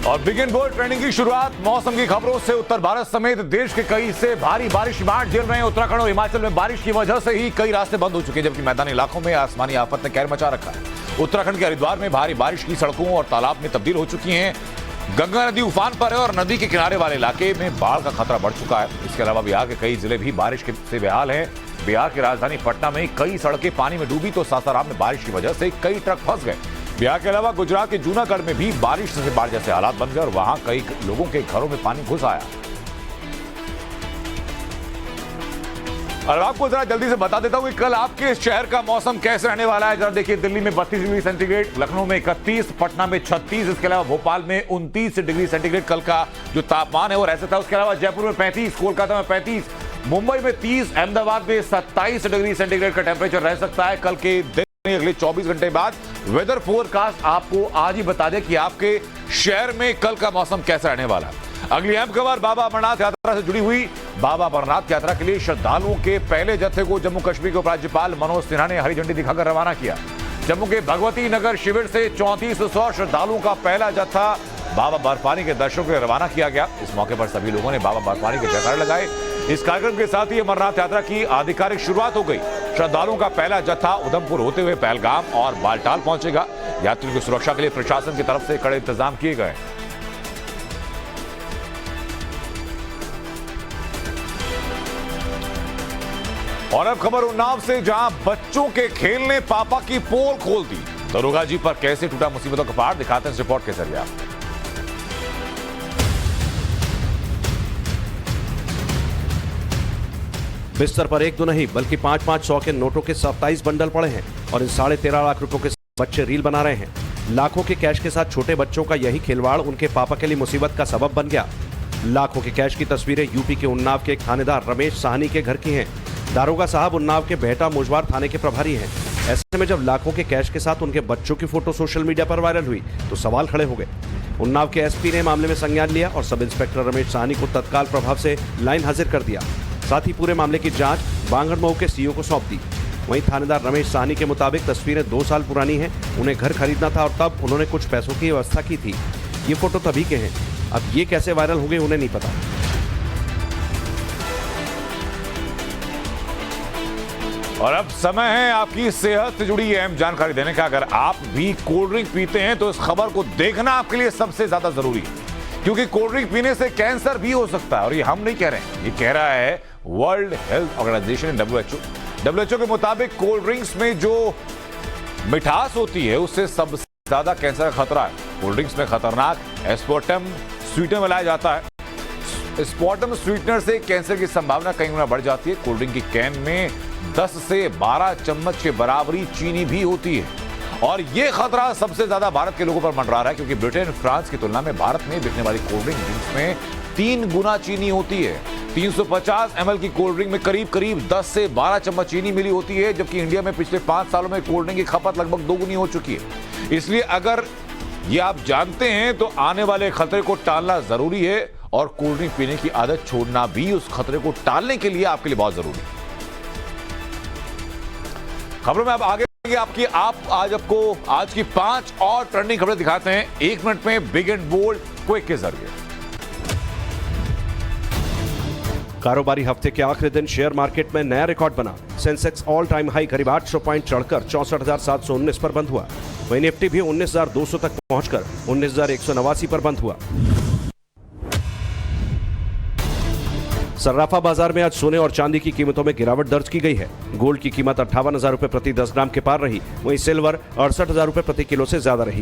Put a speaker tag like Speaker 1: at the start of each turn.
Speaker 1: और big and bold trending की शुरुआत मौसम की खबरों से। उत्तर भारत समेत देश के कई हिस्से भारी बारिश की मार झेल रहे हैं। उत्तराखंड और हिमाचल में बारिश की वजह से ही कई रास्ते बंद हो चुके हैं, जबकि मैदानी इलाकों में आसमानी आफत ने कहर मचा रखा है। उत्तराखंड के हरिद्वार में भारी बारिश की सड़कों और तालाब में तब्दील हो चुकी हैं। गंगा नदी उफान पर है और नदी के किनारे वाले इलाके में बाढ़ का खतरा बढ़ चुका है। इसके अलावा बिहार के कई जिले भी बारिश से बेहाल हैं। बिहार की राजधानी पटना में कई सड़कें पानी में डूबी तो सासाराम में बारिश की वजह से कई ट्रक फंस गए। बिहार के अलावा गुजरात के जूनागढ़ में भी बारिश से बाढ़ जैसे हालात बन गए और वहां कई लोगों के घरों में पानी घुस आया। और आपको जरा जल्दी से बता देता हूं कि कल आपके शहर का मौसम कैसे रहने वाला है। जरा देखिए, दिल्ली में 32 डिग्री सेंटीग्रेड, लखनऊ में 31, पटना में 36, इसके अलावा भोपाल में 29 डिग्री सेंटीग्रेड कल का जो तापमान है वो रह सकता है। उसके अलावा जयपुर में 35, कोलकाता में 35, मुंबई में 30, अहमदाबाद में 27 डिग्री सेंटीग्रेड का टेम्परेचर रह सकता है कल के दिन। अगले 24 घंटे बाद वेदर फोरकास्ट आपको आज ही बता दें कि आपके शहर में कल का मौसम कैसा रहने वाला है। अगली अहम खबर बाबा अमरनाथ यात्रा से जुड़ी हुई। बाबा अमरनाथ यात्रा के लिए श्रद्धालुओं के पहले जत्थे को जम्मू कश्मीर के उपराज्यपाल मनोज सिन्हा ने हरी झंडी दिखाकर रवाना किया। जम्मू के भगवती नगर शिविर से 3400 श्रद्धालुओं का पहला जत्था बाबा बर्फानी के दर्शनों के लिए रवाना किया गया। इस मौके पर सभी लोगों ने बाबा बर्फानी के जयकारे लगाए। इस कार्यक्रम के साथ ही अमरनाथ यात्रा की आधिकारिक शुरुआत हो गई। श्रद्धालुओं का पहला जत्था उधमपुर होते हुए पहलगाम और बालटाल पहुंचेगा। यात्रियों की सुरक्षा के लिए प्रशासन की तरफ से कड़े इंतजाम किए गए। और अब खबर उन्नाव से, जहां बच्चों के खेल ने पापा की पोल खोल दी। दरोगा जी पर कैसे टूटा मुसीबतों का पहाड़, दिखाते हैं इस रिपोर्ट के जरिए आपको।
Speaker 2: बिस्तर पर एक दो नहीं बल्कि 5-500 के नोटों के 27 बंडल पड़े हैं और इन 13.5 लाख रुपयों के बच्चे रील बना रहे हैं। लाखों के कैश के साथ छोटे बच्चों का यही खिलवाड़ उनके पापा के लिए मुसीबत का सबब बन गया। लाखों के कैश की तस्वीरें यूपी के उन्नाव के एक थानेदार रमेश साहनी के घर की हैं। दारोगा साहब उन्नाव के बेहटा मोजवार थाने के प्रभारी हैं। ऐसे में जब लाखों के कैश के साथ उनके बच्चों की फोटो सोशल मीडिया पर वायरल हुई तो सवाल खड़े हो गए। उन्नाव के एसपी ने मामले में संज्ञान लिया और सब इंस्पेक्टर रमेश साहनी को तत्काल प्रभाव से लाइन हाजिर कर दिया। साथ ही पूरे मामले की जांच बांगड़मऊ के सीईओ को सौंप दी। वहीं थानेदार रमेश साहनी के मुताबिक तस्वीरें 2 साल पुरानी हैं। उन्हें घर खरीदना था और तब उन्होंने कुछ पैसों की व्यवस्था की थी। ये फोटो तभी के हैं, अब ये कैसे वायरल हो गए उन्हें नहीं पता।
Speaker 1: और अब समय है आपकी सेहत से जुड़ी अहम जानकारी देने का। अगर आप भी कोल्ड ड्रिंक पीते हैं तो इस खबर को देखना आपके लिए सबसे ज्यादा जरूरी है, क्योंकि कोल्ड ड्रिंक पीने से कैंसर भी हो सकता है। और ये हम नहीं कह रहे हैं, ये कह रहा है वर्ल्ड हेल्थ ऑर्गेनाइजेशन WHO के मुताबिक कोल्ड ड्रिंक्स में जो मिठास होती है उससे सबसे ज्यादा कैंसर का खतरा है। कोल्ड ड्रिंक्स में खतरनाक एस्पार्टम स्वीटनर मिलाया जाता है। एस्पार्टम स्वीटनर से कैंसर की संभावना कई गुना बढ़ जाती है। कोल्ड ड्रिंक की कैन में 10 से 12 चम्मच के बराबरी चीनी भी होती है और यह खतरा सबसे ज्यादा भारत के लोगों पर मंडरा रहा है, क्योंकि ब्रिटेन, फ्रांस की तुलना में भारत में बिकने वाली कोल्ड ड्रिंक्स में 3 गुना चीनी होती है। 350 ml की कोल्ड ड्रिंक में करीब 10 से 12 चम्मच चीनी मिली होती है, जबकि इंडिया में पिछले 5 सालों में कोल्ड ड्रिंक की खपत लगभग 2 गुनी हो चुकी है। इसलिए अगर ये आप जानते हैं तो आने वाले खतरे को टालना जरूरी है और कोल्ड ड्रिंक पीने की आदत छोड़ना भी उस खतरे को टालने के लिए आपके लिए बहुत जरूरी है। खबरों में अब आगे आज की 5 और ट्रेंडिंग खबरें दिखाते हैं 1 मिनट में बिग एंड बोल्ड क्विक के जरिए।
Speaker 2: कारोबारी हफ्ते के आखिरी दिन शेयर मार्केट में नया रिकॉर्ड बना। सेंसेक्स ऑल टाइम हाई करीब 800 पॉइंट चढ़कर 64,719 पर बंद हुआ। वहीं निफ्टी भी 19,200 तक पहुंचकर 19,189 पर बंद हुआ। सर्राफा बाजार में आज सोने और चांदी की कीमतों में गिरावट दर्ज की गई है। गोल्ड की कीमत 58,000 रुपए प्रति 10 ग्राम के पार रही, वहीं सिल्वर 68,000 रुपए प्रति किलो से ज्यादा रही।